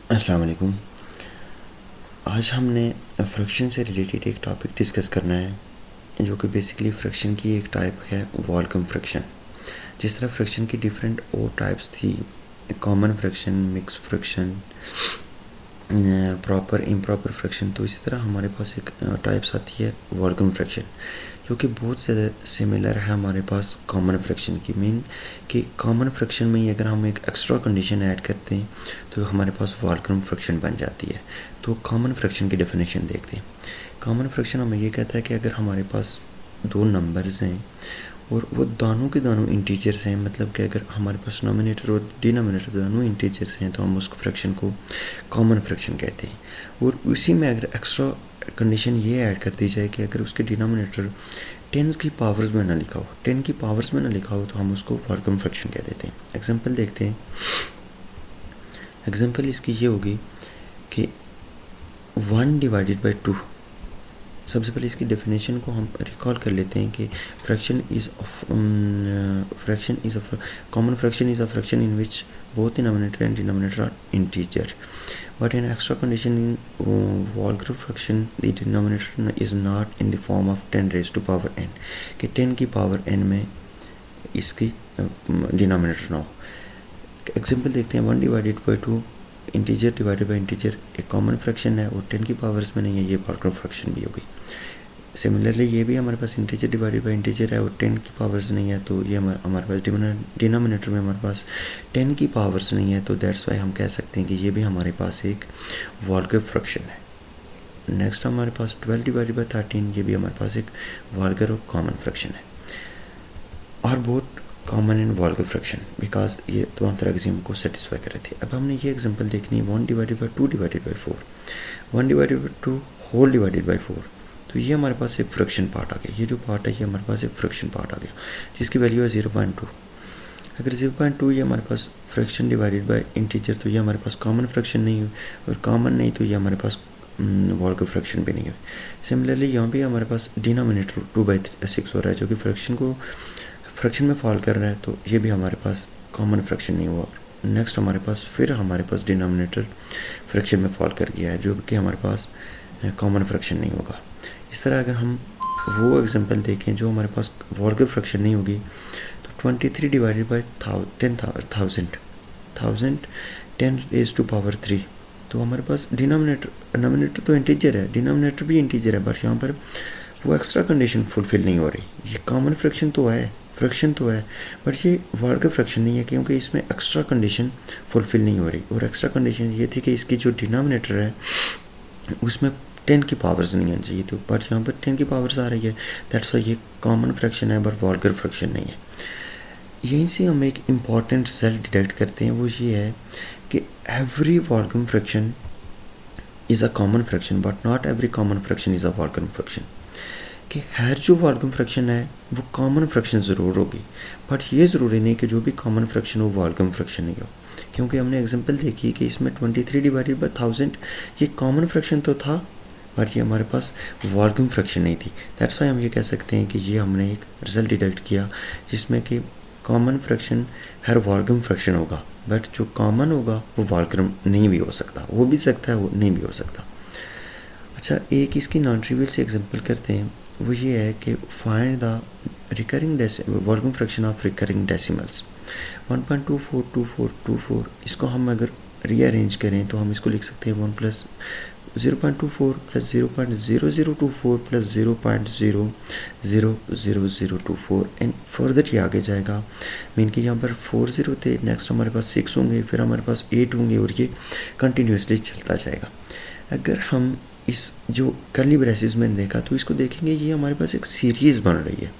अस्सलाम वालेकुम। आज हमने फ्रैक्शन से रिलेटेड एक टॉपिक डिस्कस करना है जो कि बेसिकली फ्रैक्शन की एक टाइप है वॉल्कम फ्रैक्शन। जिस तरह फ्रैक्शन की डिफरेंट और टाइप्स थी, common fraction, mix fraction, proper improper fraction, तो इसी तरह हमारे पास एक टाइप्स आती है वॉल्कम फ्रैक्शन जो कि बहुत ज़्यादा सिमिलर है हमारे पास कॉमन फ्रैक्शन की। मीन कि कॉमन फ्रैक्शन में ही अगर हम एक एक्स्ट्रा कंडीशन ऐड करते हैं तो हमारे पास वॉल्कम फ्रैक्शन बन जाती है। तो कॉमन फ्रैक्शन की डेफिनेशन देखते हैं। कॉमन फ्रैक्शन हमें ये कहता है कि अगर हमारे पास दो नंबर्स हैं और वो दोनों के दोनों इंटीजर्स हैं, मतलब कि अगर हमारे पास नोमिनेटर और डिनोमिनेटर दोनों इंटीजर्स हैं तो हम उस फ्रैक्शन को कॉमन फ्रैक्शन कहते हैं। और उसी में अगर एक्स्ट्रा कंडीशन ये ऐड कर दी जाए कि अगर उसके डिनोमिनेटर टेंस की पावर्स में ना लिखा हो, 10 की पावर्स में ना लिखा हो, तो हम उसको वॉल्कम फ्रैक्शन कह देते हैं। एग्जांपल देखते हैं। एग्जांपल इसकी ये होगी कि 1 डिवाइडेड बाई 2। सबसे पहले इसकी डेफिनेशन को हम रिकॉल कर लेते हैं कि fraction is common fraction is a fraction in which both denominator and denominator are integer, but in extra condition in Walker fraction the denominator is not in the form of 10 raised to power n, कि 10 की power n में इसकी denominator ना हो। Example देखते हैं। 1 divided by 2, integer divided by integer एक common fraction है और 10 की पावर्स में नहीं है, ये वॉल्कर फ्रैक्शन भी होगी। सिमिलरली ये भी हमारे पास इंटीजर डिवाइडेड बाई इंटीजर है और 10 की पावर्स नहीं है, तो ये हमारे पास डिनोमिनेटर में हमारे पास 10 की पावर्स नहीं है, तो दैट्स वाई हम कह सकते हैं कि ये भी हमारे पास एक वॉल्कर फ्रैक्शन है। नेक्स्ट हमारे पास 12 डिवाइडेड बाई 13, ये भी हमारे पास एक वॉल्कर और कॉमन फ्रैक्शन है और बहुत common in Volker fraction because ये दोनों तरह एक्सियम को सेटिस्फाई कर रहे थे। अब हमने ये एग्जांपल देखनी है 1 divided by 2 divided by 4, 1 divided by 2 whole divided by 4, तो ये हमारे पास एक फ्रैक्शन पार्ट आ गया। ये जो पार्ट है ये हमारे पास एक फ्रैक्शन पार्ट आ गया जिसकी वैल्यू है 0.2। अगर 0.2 ये हमारे पास फ्रैक्शन डिवाइडेड बाई इंटीजर, तो ये हमारे पास कॉमन फ्रैक्शन नहीं हुई, और कॉमन नहीं तो ये हमारे पास वॉल्कर फ्रैक्शन भी नहीं हुई। सिमिलरली यहाँ भी हमारे पास डिनोमिनेटर 2/6 हो रहा है जो कि फ्रैक्शन में फॉल कर रहा है, तो ये भी हमारे पास कॉमन फ्रैक्शन नहीं हुआ। नेक्स्ट हमारे पास डिनोमिनेटर फ्रैक्शन में फॉल कर गया है जो कि हमारे पास कॉमन फ्रैक्शन नहीं होगा। इस तरह अगर हम वो एग्जांपल देखें जो हमारे पास वॉल्कर फ्रैक्शन नहीं होगी, तो 23 divided by 1000 10 raise to power 3, तो हमारे पास नोमिनेटर तो इंटीजर है, डिनोमिनेटर भी इंटीजर है, बट यहाँ पर वो एक्स्ट्रा कंडीशन फुलफिल नहीं हो रही। ये कॉमन फ्रैक्शन तो है बट ये वॉल्कर फ्रैक्शन नहीं है क्योंकि इसमें एक्स्ट्रा कंडीशन फुलफिल नहीं हो रही। और एक्स्ट्रा कंडीशन ये थी कि इसकी जो डिनोमिनेटर है उसमें 10 की पावर्स नहीं आनी चाहिए, तो बट यहाँ पर 10 की पावर्स आ रही है, दैट्स वाई ये कॉमन फ्रैक्शन है बट वॉल्कर फ्रैक्शन नहीं है। यहीं से हम एक इम्पॉर्टेंट रिजल्ट डिडक्ट करते हैं, वो ये है कि every vulgar fraction is a common fraction but not every common fraction is a vulgar fraction. कि हर जो वॉल्कम फ्रैक्शन है वो कॉमन फ्रैक्शन ज़रूर होगी, बट ये ज़रूरी नहीं कि जो भी कॉमन फ्रैक्शन हो वॉल्कम फ्रैक्शन नहीं हो, क्योंकि हमने एग्जांपल देखी कि इसमें 23 डिवाइडेड बाई 1000 ये कॉमन फ्रैक्शन तो था बट ये हमारे पास वॉल्कम फ्रैक्शन नहीं थी। दैट्स वाई हम ये कह सकते हैं कि ये हमने एक रिजल्ट डिडक्ट किया जिसमें कि कॉमन फ्रैक्शन हर वॉल्कम फ्रैक्शन होगा, बट जो कॉमन होगा वो वॉल्कम नहीं भी हो सकता, वो भी सकता है, वो नहीं भी हो सकता। अच्छा, एक इसकी नॉन ट्रिवियल से एग्जांपल करते हैं, वो ये है कि find the recurring vulgar fraction of recurring decimals 1.242424। इसको हम अगर रीअरेंज करें तो हम इसको लिख सकते हैं 1 plus 0.24 plus 0.0024 plus 0.000024 and further ये आगे जाएगा। मीन कि यहाँ पर 4 0 थे, नेक्स्ट हमारे पास 6 होंगे, फिर हमारे पास 8 होंगे और ये कंटिन्यूसली चलता जाएगा। अगर हम इस जो कर्ली ब्रेसेस में देखा तो इसको देखेंगे ये हमारे पास एक सीरीज़ बन रही है।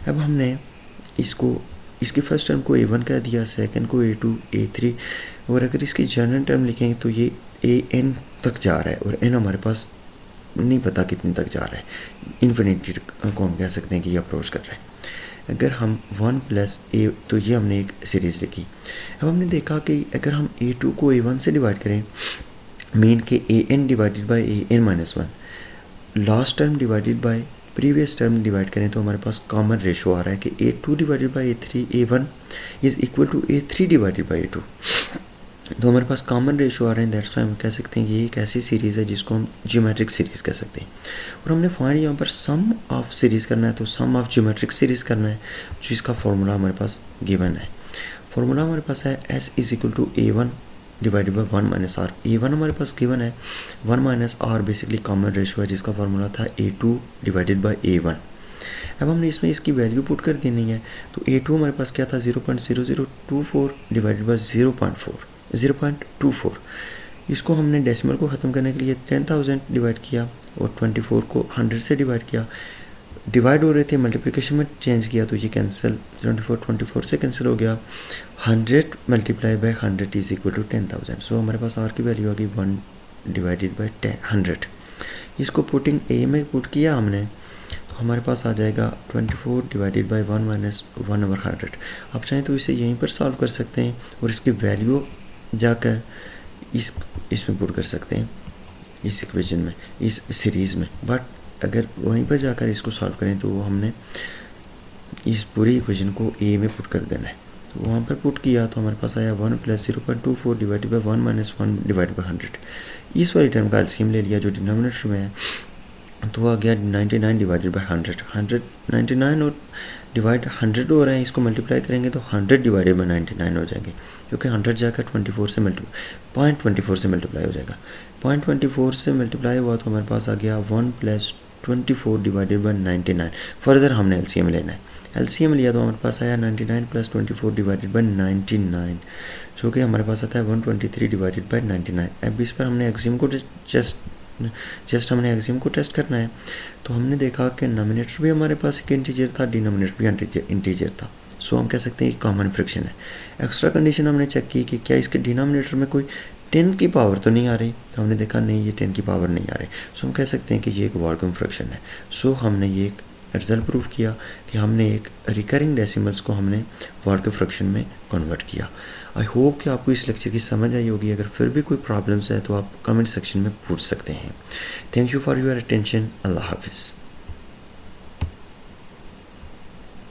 अब हमने इसकी फर्स्ट टर्म को A1 कह दिया, सेकंड को A2, A3, और अगर इसकी जनरल टर्म लिखेंगे तो ये AN तक जा रहा है और N हमारे पास नहीं पता कितने तक जा रहा है, इन्फिनिटी को हम कह सकते हैं कि ये अप्रोच कर रहा है। अगर हम 1 प्लस A, तो ये हमने एक सीरीज़ लिखी। अब हमने देखा कि अगर हम A2 को A1 से डिवाइड करें, मीन के AN divided by AN-1, last term divided by previous term divide करें तो हमारे पास कॉमन रेशो आ रहा है कि A2 divided by A1 is equal to A3 divided by A2। तो हमारे पास कॉमन रेशियो आ रहे हैं, दैट्स वाई हम कह सकते हैं ये एक ऐसी सीरीज़ है जिसको हम ज्योमेट्रिक सीरीज़ कह सकते हैं। और हमने फाइंड यहाँ पर सम ऑफ सीरीज़ करना है, तो सम ऑफ ज्योमेट्रिक सीरीज़ करना है, जिसका फार्मूला हमारे पास गिवन है। फार्मूला हमारे पास है S is equal to A1 divided by 1 minus R. A1 हमारे पास गिवन है, 1 minus R basically common ratio है जिसका फार्मूला था A2 डिवाइडेड बाई A1। अब हमने इसमें इसकी वैल्यू पुट कर देनी है, तो A2 हमारे पास क्या था 0.0024 डिवाइडेड बाई 0.24। इसको हमने डेसिमल को ख़त्म करने के लिए 10,000 डिवाइड किया और 24 को 100 से डिवाइड किया। डिवाइड हो रहे थे, मल्टीप्लिकेशन में चेंज किया तो ये कैंसिल, 24 से कैंसिल हो गया। 100 multiply by 100 is equal to 10,000। So हमारे पास आर की वैल्यू आ गई 1 डिवाइडेड बाई 100। इसको पुटिंग ए में पुट किया हमने, तो हमारे पास आ जाएगा 24 डिवाइडेड बाई 1 माइनस 1/100। आप चाहें तो इसे यहीं पर सॉल्व कर सकते हैं और इसकी वैल्यू जाकर इसमें पुट कर सकते हैं, इस इक्वेशन में, इस सीरीज़ में। बट अगर वहीं पर जाकर इसको सॉल्व करें तो हमने इस पूरी इक्वेशन को ए में पुट कर देना है। तो वहाँ पर पुट किया तो हमारे पास आया 1 plus 0.24 divided by 1 minus 1 divided by 100। इस वाली टर्म का एलसीएम ले लिया जो डिनोमिनेटर में है, तो आ गया 99 डिवाइडेड बाई 100। 99 और डिवाइड 100 हो रहे हैं, इसको मल्टीप्लाई करेंगे तो 100 डिवाइडेड बाई 99 हो जाएंगे, क्योंकि 100 जाकर 0.24 से मल्टीप्लाई हो जाएगा। 0.24 से मल्टीप्लाई हुआ तो हमारे पास आ गया 1 प्लस 24 डिवाइडेड बाई 99। फर्दर हमने एलसीएम लेना है, एलसीएम लिया तो हमारे पास आया 99 प्लस 24 डिवाइडेड बाई 99, जो कि हमारे पास आता है 123 डिवाइडेड बाई 99। अब इस पर हमने एक्सियम को जस्ट हमने एक्सियम को टेस्ट करना है। तो हमने देखा कि नोमिनेटर भी हमारे पास एक इंटीजर था, डिनोमिनेटर भी इंटीजर था। सो हम कह सकते हैं कॉमन फ्रैक्शन है। एक्स्ट्रा कंडीशन हमने चेक की कि क्या इसके डिनोमिनेटर में कोई 10 की पावर तो नहीं आ रही, तो हमने देखा नहीं, ये 10 की पावर नहीं आ रही। सो हम कह सकते हैं कि ये एक वॉल्यूम फ्रैक्शन है। सो हमने ये एक रिजल्ट प्रूव किया कि हमने एक रिकरिंग डेसिमल्स को हमने वॉल्यूम फ्रैक्शन में कन्वर्ट किया। आई होप कि आपको इस लेक्चर की समझ आई होगी। अगर फिर भी कोई प्रॉब्लम्स है तो आप कमेंट सेक्शन में पूछ सकते हैं। Thank you for your attention. अल्लाह हाफिज़।